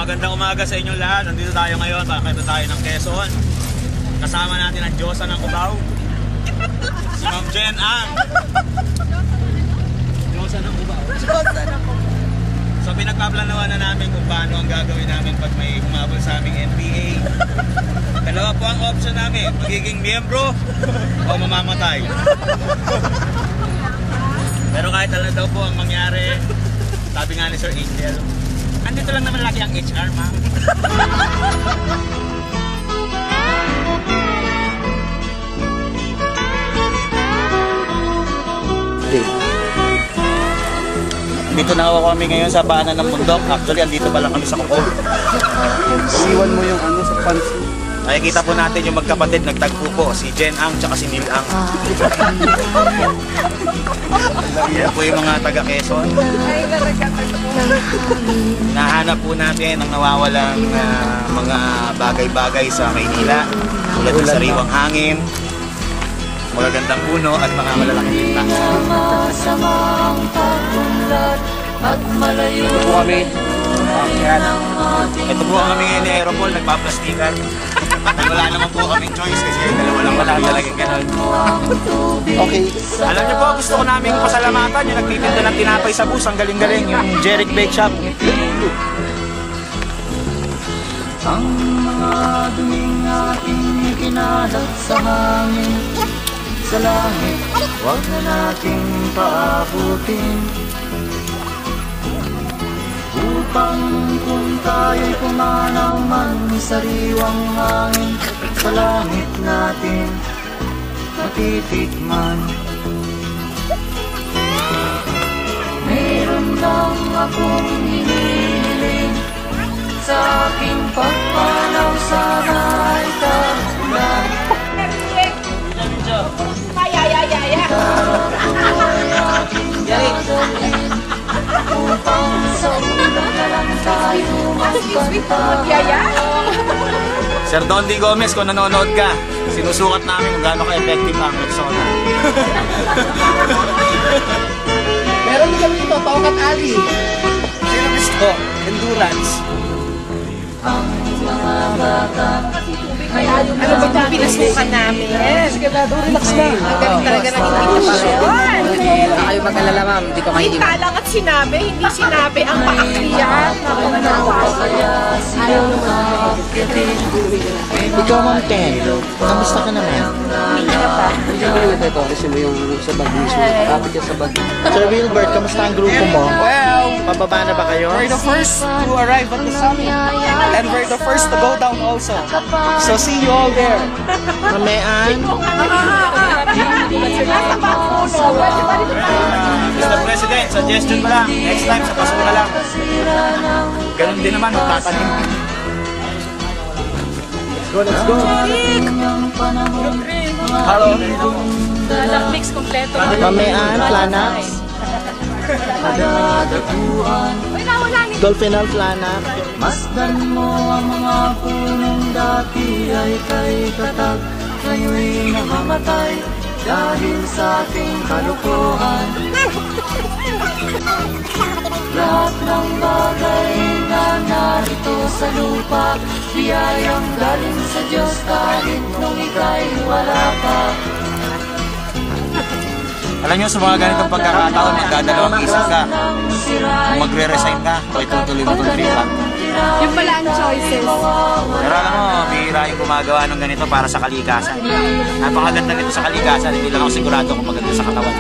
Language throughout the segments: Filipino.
Magandang umaga sa inyong lahat. Nandito tayo ngayon, pakita tayo ng Quezon. Kasama natin ang Diyosa ng Cubao, si Ma'am Jen Ang. Diyosa ng Cubao. So pinagpaplanawan na namin kung paano ang gagawin namin pag may humabol sa aming NPA. Dalawa po ang option namin, magiging miyembro o mamamatay. Pero kahit ano daw po ang mangyari, sabi nga ni Sir Angel, andito lang naman lagi ang HR, ma'am. Dito na ako kami ngayon sa paanan ng bundok. Actually, andito pa lang kami sa kuko. Iwan mo yung ano sa pants. Nakikita po natin yung magkapatid, nagtagpo po, si Jen Ang tsaka si Neil Ang. Yan po yung mga taga Quezon. Nahanap po natin ang nawawalang mga bagay-bagay sa Maynila. Tulad ng sariwang hangin, magagandang puno at mga malalaking tinta. Ito po kami. Ito po ang kami ngayon ni Aeropol, nagpaplastikan. Wala naman po kaming choice kasi dalawa lang wala talagang gano'n. Okay. Alam niyo po, gusto ko namin pasalamatan yung nagtitinda ng tinapay sa bus. Ang galing-galing, yung Jeric Bake Shop. Ang mga duming ating kinalat sa hangin, sa langit, huwag na nating paabutin. Upang kung tayo'y pumanaw man sa sariwang hangin, sa langit natin matitikman. Meron lang akong hinihiling, sa aking pagpanaw sana ay tagulan. Ay aking dadalhin, upang sa ulan na lang tayo magpantay. Sir Don D. Gomez, kung nanonood ka, sinusukat namin kung gaano ka-effective ang Rexona. Meron din kami ito, Paukat Ali. Sino gusto? Endurance. Ang mga bata Ano ba itong pinasukan namin? Sige na, relax na. Ang galing talaga ng invitation. Hindi na kayo mag-alala, ma'am. Dito kayo Kita lang at sinabi, hindi sinabi ang paakyat. kaya sila maakitin. Ikaw, Ma'am Ten. Kamusta ka naman? Hindi na pa. Ito, kasi mo yung sa bag mismo. Kapit ka sa bag. Sir Wilbert, kamusta ang grupo mo? Well, pababa na ba kayo? We're the first to arrive at the summit, and we're the first to go down also. So see you all there. Mamean? Mr. President, suggestion mo lang, next time sa Pasko na lang. Ganun din naman, magtatanim. Let's go. Hello. Product mix kompleto. Mamean, Planax. Dolphinal, Planax. Masdan mo ang mga punong dati ay kay katag, ngayon'y namamatay dahil sa ating kalukuhan. Lahat ng bagay na narito sa lupa, biyayang galing sa Diyos kahit nung ika'y wala pa. Alam nyo, sa mga ganitong pagkakataon, magdadalawang isip ka. Kung magre-resign ka, o itutuloy mo itong trip ka. Yung pala ang choices. Pero alam mo, bihira yung gumagawa ng ganito para sa kalikasan. Napakaganda nito sa kalikasan, hindi lang ako sigurado kung maganda sa katawan.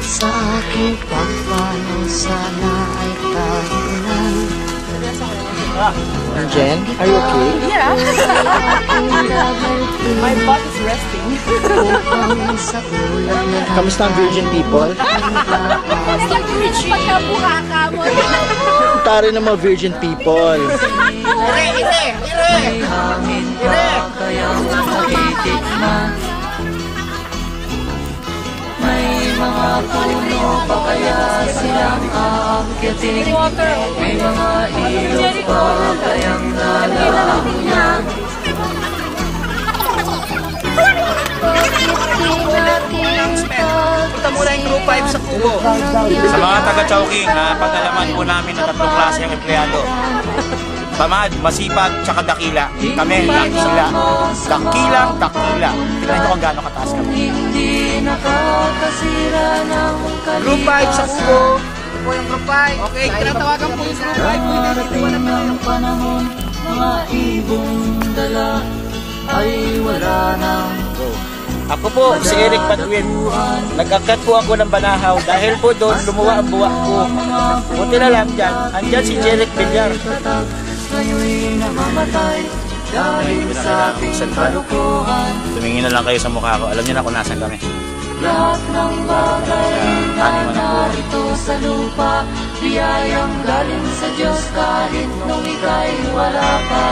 Sa aking pagpanaw sana ay tagulan. Jen, are you okay? Yeah. My butt is resting. Upang sa ulan na Kamusta ang virgin people? Basta rich pagkabuha ka mo. Tari ng mga virgin people. may hangin pa kayang matitikman. May mga puno pa kaya silang aakyatin. May mga ilog pa kayang nalalamunan. Punta muna yung Group 5 sa Kubo. Sa mga taga-Chowking, pag-alaman po namin na 3 klase ang empleyado. tamad, masipag, tsaka dakila. Kami, dakila. Dakilang, dakila. Tignan nyo kung gaano kataas kami. Hindi nakakasira ng Group 5 sa Kubo. Ito po yung group 5. Okay, tinatawagan po yung group 5. Darating ng panahon, mga ibong dala ay wala nang Ako po, si Eric Padwin. Nag-akat po ako ng Banahaw dahil po doon lumuwa ang buwak ko. Buti na lang dyan, andyan si Jeric Villar. ngayon'y namamatay dahil sa ating kalukuhan. Tumingin na lang kayo sa mukha ko. Alam niyo na kung nasan kami. Lahat ng bagay ay narito sa lupa, biyayang galing sa Diyos kahit nung ika'y wala pa.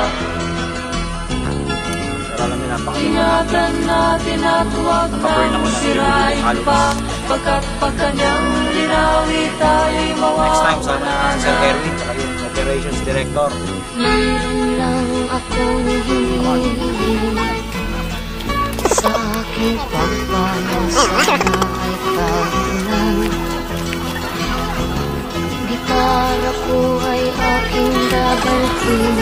Pero alam niyo, napakalaman. Ingatan natin at huwag nang sirain pa, pagkat pag kanyang linawi tayo'y Next time, mawawala sana Sir Erwin, tsaka yung Operations Director. Meron lang akong hinihingi sa aking pagmamahal, sana ay kagunan. Gitara ko ay aking gagalhin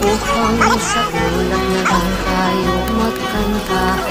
upang sa tulad na lang tayo magkanta.